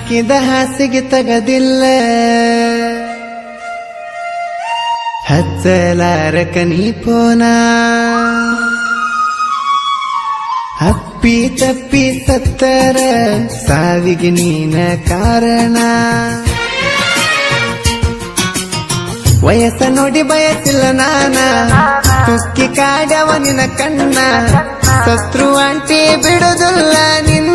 ಹಾಕಿದ ಹಾಸಿಗೆ ತಗದಿಲ್ಲ ಹಚ್ಚಲಾರಕ ನೀ ಪೋನ ಅಪ್ಪಿ ತಪ್ಪಿ ಸತ್ತರ ಸಾವಿಗೆ ನೀನ ಕಾರಣ ವಯಸ್ಸ ನೋಡಿ ಬಯಸಿಲ್ಲ ನಾನ ತುಕ್ಕಿ ಕಾಡವ ನಿನ್ನ ಕಣ್ಣ ಶತ್ರು ಅಂಟಿ ಬಿಡುದಿಲ್ಲ ನಿನ್ನ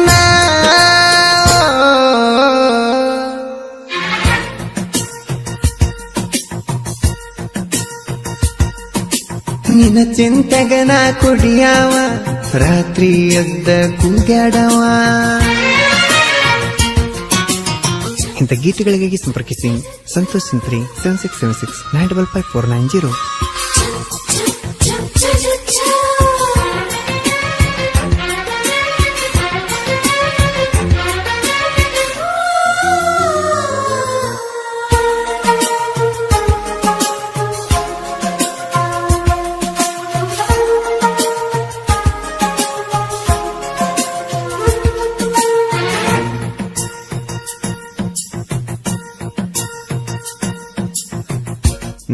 ನಿನ್ನ ಚಿಂತೆಗನ ಕುಡಿಯಾವ ರಾತ್ರಿ ಎದ್ದ ಕೂಗ್ಯಾಡವ ಇಂಥ ಗೀತೆಗಳಿಗಾಗಿ ಸಂಪರ್ಕಿಸಿ ಸಂತೋಷ್ ಸಿಂತ್ರಿ 7676955490.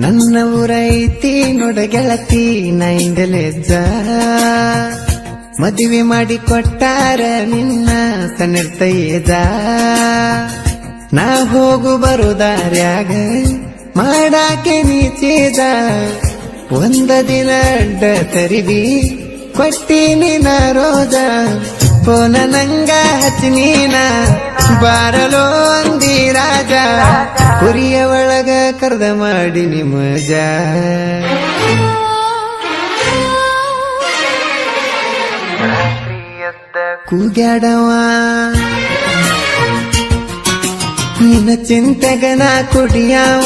ನನ್ನ ಊರೈತಿ ನೋಡ ಗೆಳತಿ ನೈಂಡಲೆಜ್ಜ ಮದುವೆ ಮಾಡಿ ಕೊಟ್ಟಾರ ನಿನ್ನ ಸಣ್ಣಿರ್ತೈಜ ನಾ ಹೋಗು ಬರುದಾರ್ಯಾಗ ಮಾಡಾಕೆ ನೀಚೇಜ ಒಂದ ದಿನ ಅಡ್ಡ ತರಿವಿ ಕೊಟ್ಟಿನಿ ನಾ ರೋಜ ಪೋನ ನಂಗ ಹಚ್ಚಿ ನೀನ ಬಾರಲೋ ಅಂದಿ ರಾಜ ಕುರಿಯ ಒಳಗ ಕರ್ದ ಮಾಡಿ ನಿಮಜ ಕೂಗ್ಯಾಡವ ನಿನ್ನ ಚಿಂತೆಗನ ಕುಡಿಯಾವ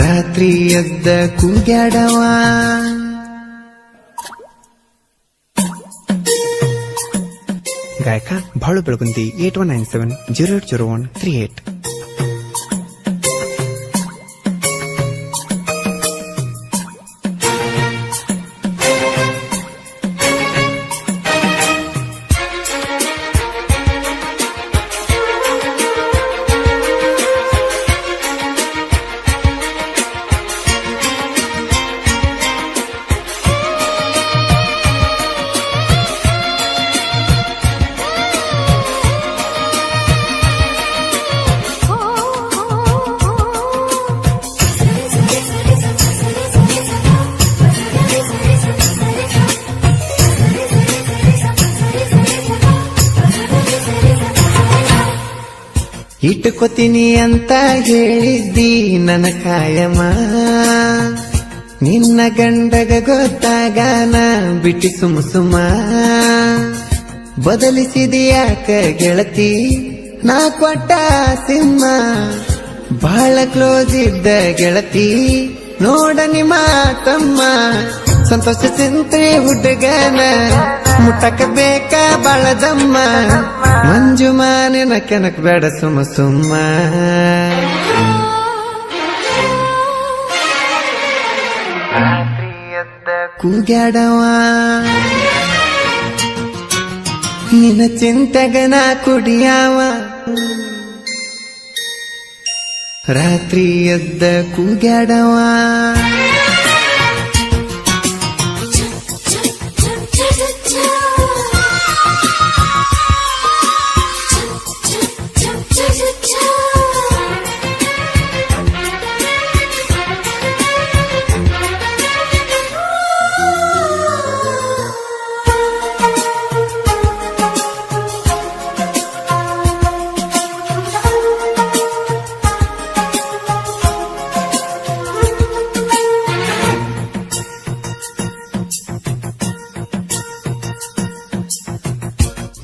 ರಾತ್ರಿ ಎದ್ದ ಕೂಗ್ಯಾಡವ ಗಾಯಕ ಬಾಳು ಬೆಳಗುಂದಿ 8197080138. ಇಟ್ಟುಕೊತೀನಿ ಅಂತ ಹೇಳಿದ್ದಿ ನನ್ನ ಕಾಯಮ ನಿನ್ನ ಗಂಡಗ ಗೊತ್ತಾಗಾನ ಬಿಟ್ಟಿ ಸುಮ ಬದಲಿಸಿದಿಯಾಕ ಗೆಳತಿ ನಾ ಕೊಟ್ಟ ಸಿಂಹ ಬಹಳ ಕ್ಲೋಸ್ ಇದ್ದ ಗೆಳತಿ ನೋಡ ನಿಮ್ಮ ತಮ್ಮ ಸಂತೋಷ ಸಿಂತ್ರಿ ಹುಡುಗನ ಮುಟ್ಟಕ ಬೇಕ ಬಾಳದಮ್ಮ ಮಂಜು ಮಾನಿನ ಕೆನಕ್ ಬೇಡ ಸುಮ್ಮ ಕೂಗ್ಯಾಡವ ನಿನ್ನ ಚಿಂತೆಗನ ಕುಡಿಯಾವ ರಾತ್ರಿ ಎದ್ದ ಕೂಗ್ಯಾಡವ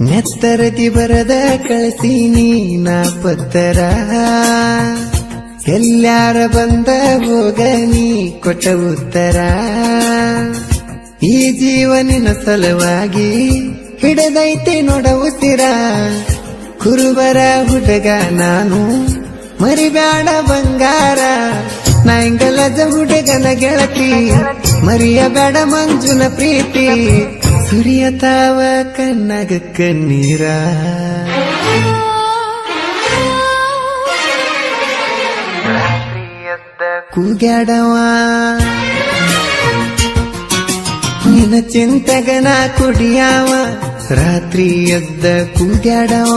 ನೆತ್ತರದಿ ಬರದ ಕಳಿಸೀನಿ ನಾ ಪತ್ತರ ಎಲ್ಲಾರ ಬಂದ ಹೋಗ ನೀ ಕೊಟ್ಟ ಉತ್ತರ ಈ ಜೀವನಿನ ಸಲುವಾಗಿ ಹಿಡದೈತೆ ನೋಡ ಉಸಿರ ಕುರುಬರ ಹುಡುಗ ನಾನು ಮರಿಬ್ಯಾಡ ಬಂಗಾರ ನಾಯಿಂಗಲಜ ಹುಡುಗನ ಗೆಳತಿ ಮರಿಯಬೇಡ ಮಂಜುನ ಪ್ರೀತಿ ಸುರಿಯತಾವ ಕಣ್ಣಗ ಕಣ್ಣೀರ ಕೂಗ್ಯಾಡವ ನಿನ್ನ ಚಿಂತೆಗನ ಕುಡಿಯಾವ ರಾತ್ರಿ ಎದ್ದ ಕೂಗ್ಯಾಡವ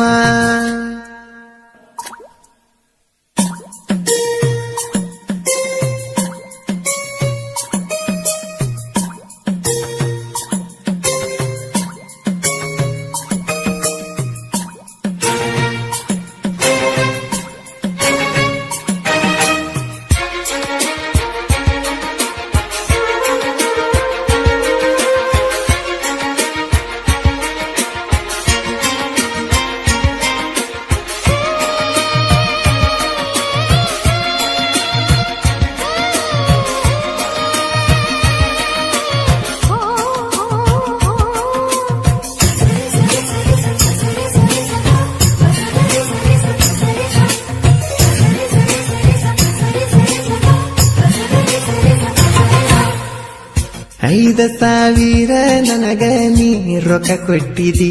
ಐದ ಸಾವಿರ ನನಗ ನೀ ರೊಕ್ಕ ಕೊಟ್ಟಿದಿ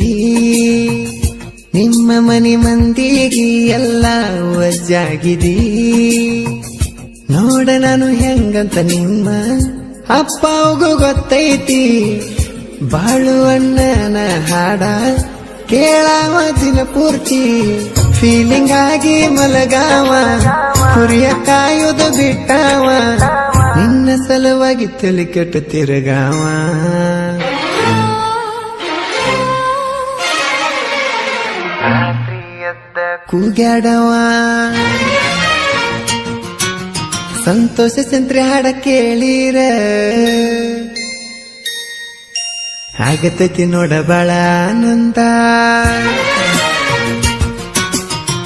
ನಿಮ್ಮ ಮನಿ ಮಂದಿಗೆ ಎಲ್ಲ ವಜ್ಜಾಗಿದಿ ನೋಡ ನಾನು ಹೆಂಗಂತ ನಿಮ್ಮ ಅಪ್ಪಗೂ ಗೊತ್ತೈತಿ ಬಾಳು ಅಣ್ಣನ ಹಾಡ ಕೇಳಾವ ದಿನ ಪೂರ್ತಿ ಫೀಲಿಂಗ್ ಆಗಿ ಮಲಗಾವ ಕುರಿಯ ಕಾಯುವುದು ಬಿಟ್ಟಾವ ನಿನ್ನ ಸಲುವಾಗಿ ತಲೆ ಕೆಟ್ಟು ತಿರುಗಾವ ಕೂಗ್ಯಾಡವ ಸಂತೋಷ ಸಂತ್ರಿ ಹಾಡ ಕೇಳಿರ ಆಗತೈತಿ ನೋಡ ಬಾಳ ಆನಂದ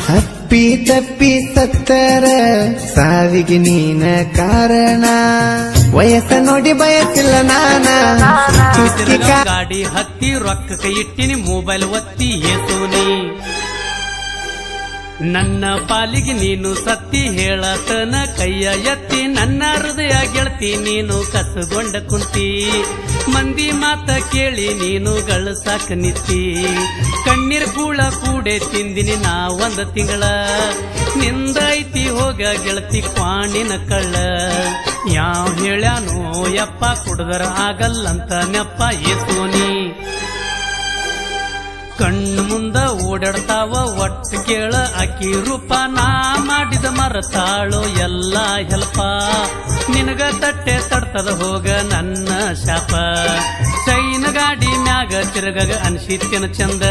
ತಪ್ಪಿ ತಪ್ಪಿ ಸತ್ತರ ಸಾವಿಗೆ ನೀನ ಕಾರಣ ವಯಸ್ಸ ನೋಡಿ ಬಯಸಿಲ್ಲ ನಾನ ಗಾಡಿ ಹತ್ತಿ ರೊಕ್ಕ ಕೈ ಇಟ್ಟಿನಿ ಮೊಬೈಲ್ ಒತ್ತಿ ಏಸೋನಿ ನನ್ನ ಪಾಲಿಗೆ ನೀನು ಸತ್ತಿ ಹೇಳತನ ಕೈಯ ಎತ್ತಿ ನನ್ನ ಹೃದಯ ಗೆಳತಿ ನೀನು ಕಸಗೊಂಡ ಕುಂತಿ ಮಂದಿ ಮಾತ ಕೇಳಿ ನೀನು ಗಳಸಾಕ ನಿತ್ತಿ ಕಣ್ಣೀರ್ ಕೂಳ ಕೂಡೆ ತಿಂದಿನಿ ನಾ ಒಂದ ತಿಂಗಳ ನಿಂದ ಐತಿ ಹೋಗ ಗೆಳತಿ ಕ್ವಾಣಿನ ಕಳ್ಳ ಯಾವ ಹೇಳ್ಯಾನೋ ಯಪ್ಪ ಕುಡ್ದರ ಆಗಲ್ಲಂತ ನೆಪ್ಪ ಏಸೋನಿ ಕಣ್ಣು ಮುಂದ ಓಡಾಡ್ತಾವ ಒಟ್ಟು ಕೇಳ ಅಕ್ಕಿ ರೂಪ ನಾ ಮಾಡಿದ ಮರತಾಳು ಎಲ್ಲ ಹೆಲ್ಪ ನಿನಗ ತಟ್ಟೆ ತಡ್ತದ ಹೋಗ ನನ್ನ ಶಾಪ ಚೈನ ಗಾಡಿ ಮ್ಯಾಗ ತಿರುಗಾಗ ಅನ್ಸಿತ್ತಿನ ಚಂದ